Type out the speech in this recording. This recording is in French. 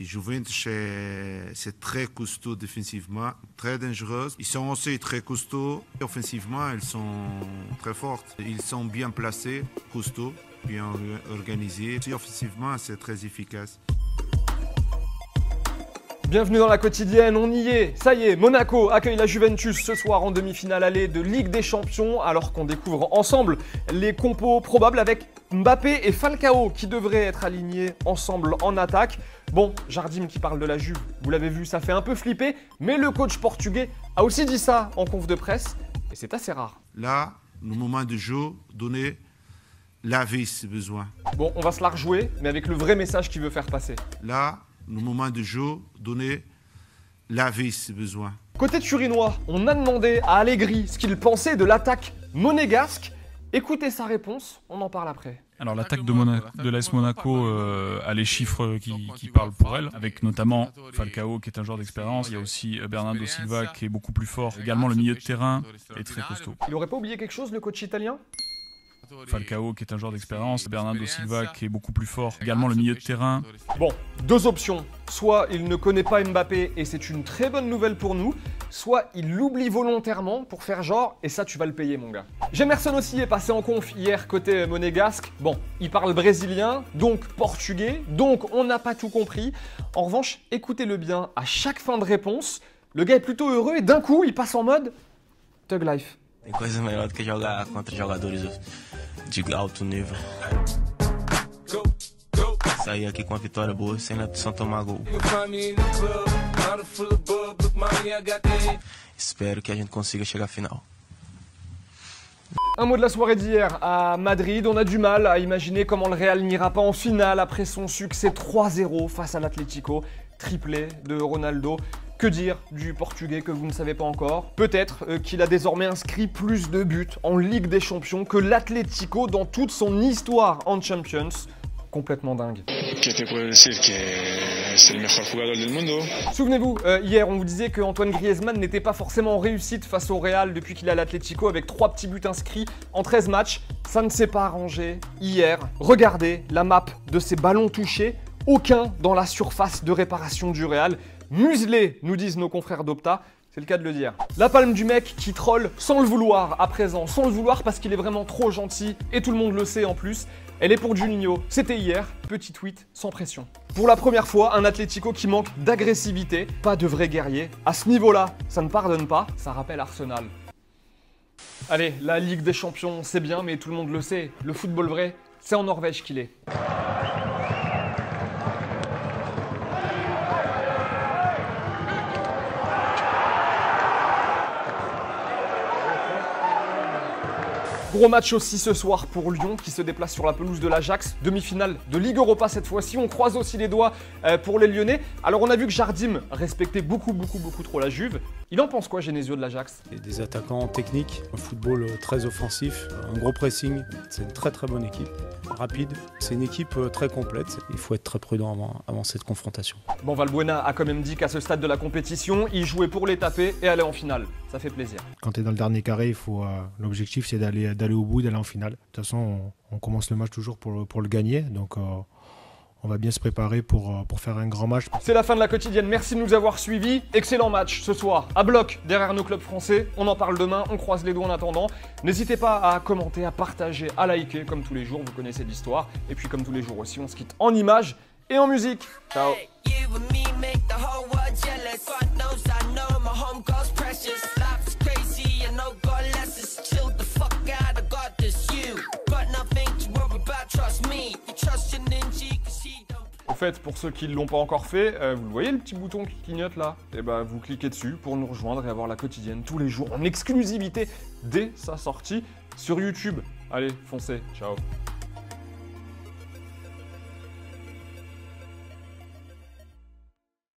Juventus, c'est très costaud défensivement, très dangereux. Ils sont aussi très costauds. Offensivement, ils sont très forts. Ils sont bien placés, costauds, bien organisés. Et offensivement, c'est très efficace. Bienvenue dans la quotidienne, on y est, ça y est, Monaco accueille la Juventus ce soir en demi-finale allée de Ligue des Champions, alors qu'on découvre ensemble les compos probables avec Mbappé et Falcao qui devraient être alignés ensemble en attaque. Bon, Jardim qui parle de la Juve, vous l'avez vu, ça fait un peu flipper, mais le coach portugais a aussi dit ça en conf de presse, et c'est assez rare. Là, le moment de jeu, donner la vie si besoin. Bon, on va se la rejouer, mais avec le vrai message qu'il veut faire passer. Là, le moment de jeu, donner la vie si besoin. Côté turinois, on a demandé à Allegri ce qu'il pensait de l'attaque monégasque. Écoutez sa réponse, on en parle après. Alors l'attaque de l'AS Monaco a les chiffres qui parlent pour elle, avec notamment Falcao qui est un joueur d'expérience. Il y a aussi Bernardo Silva qui est beaucoup plus fort. Également le milieu de terrain est très costaud. Il aurait pas oublié quelque chose, le coach italien ? Falcao qui est un joueur d'expérience, Bernardo Silva qui est beaucoup plus fort. Également le milieu de terrain. Bon, deux options. Soit il ne connaît pas Mbappé et c'est une très bonne nouvelle pour nous, soit il l'oublie volontairement pour faire genre et ça tu vas le payer mon gars. Jemerson aussi est passé en conf hier côté monégasque. Bon, il parle brésilien, donc portugais, donc on n'a pas tout compris. En revanche, écoutez-le bien, à chaque fin de réponse, le gars est plutôt heureux et d'un coup il passe en mode Thug Life. Tem coisa melhor do que jogar contra jogadores de alto nível. Sair aqui com a vitória boa sem tomar gol. Espero que a gente consiga chegar à final. Un mot de la soirée d'hier à Madrid, on a du mal à imaginer comment le Real n'ira pas en finale après son succès 3-0 face à l'Atlético, triplé de Ronaldo. Que dire du Portugais que vous ne savez pas encore? Peut-être qu'il a désormais inscrit plus de buts en Ligue des Champions que l'Atlético dans toute son histoire en Champions. Complètement dingue. Souvenez-vous, hier on vous disait que Antoine Griezmann n'était pas forcément en réussite face au Real depuis qu'il est à l'Atlético avec 3 petits buts inscrits en 13 matchs. Ça ne s'est pas arrangé hier. Regardez la map de ces ballons touchés. Aucun dans la surface de réparation du Real. Muselé, nous disent nos confrères d'Opta. C'est le cas de le dire. La palme du mec qui troll sans le vouloir à présent, sans le vouloir parce qu'il est vraiment trop gentil et tout le monde le sait en plus. Elle est pour Juninho, c'était hier, petit tweet sans pression. Pour la première fois, un Atlético qui manque d'agressivité, pas de vrai guerrier. À ce niveau-là, ça ne pardonne pas, ça rappelle Arsenal. Allez, la Ligue des Champions, c'est bien, mais tout le monde le sait, le football vrai, c'est en Norvège qu'il est. Gros match aussi ce soir pour Lyon qui se déplace sur la pelouse de l'Ajax. Demi-finale de Ligue Europa cette fois-ci. On croise aussi les doigts pour les Lyonnais. Alors on a vu que Jardim respectait beaucoup trop la Juve. Il en pense quoi Genesio de l'Ajax? Des attaquants techniques, un football très offensif, un gros pressing. C'est une très bonne équipe, rapide. C'est une équipe très complète. Il faut être très prudent avant cette confrontation. Bon, Valbuena a quand même dit qu'à ce stade de la compétition, il jouait pour les taper et aller en finale. Ça fait plaisir. Quand tu es dans le dernier carré, l'objectif c'est d'aller au bout, d'aller en finale. De toute façon, on commence le match toujours pour le gagner. Donc on va bien se préparer pour faire un grand match. C'est la fin de la quotidienne, merci de nous avoir suivis. Excellent match ce soir, à bloc, derrière nos clubs français. On en parle demain, on croise les doigts en attendant. N'hésitez pas à commenter, à partager, à liker, comme tous les jours, vous connaissez l'histoire. Et puis comme tous les jours aussi, on se quitte en images et en musique. Ciao. Au fait, pour ceux qui ne l'ont pas encore fait, vous voyez le petit bouton qui clignote là? Et bah vous cliquez dessus pour nous rejoindre et avoir la quotidienne tous les jours en exclusivité dès sa sortie sur YouTube. Allez, foncez, ciao.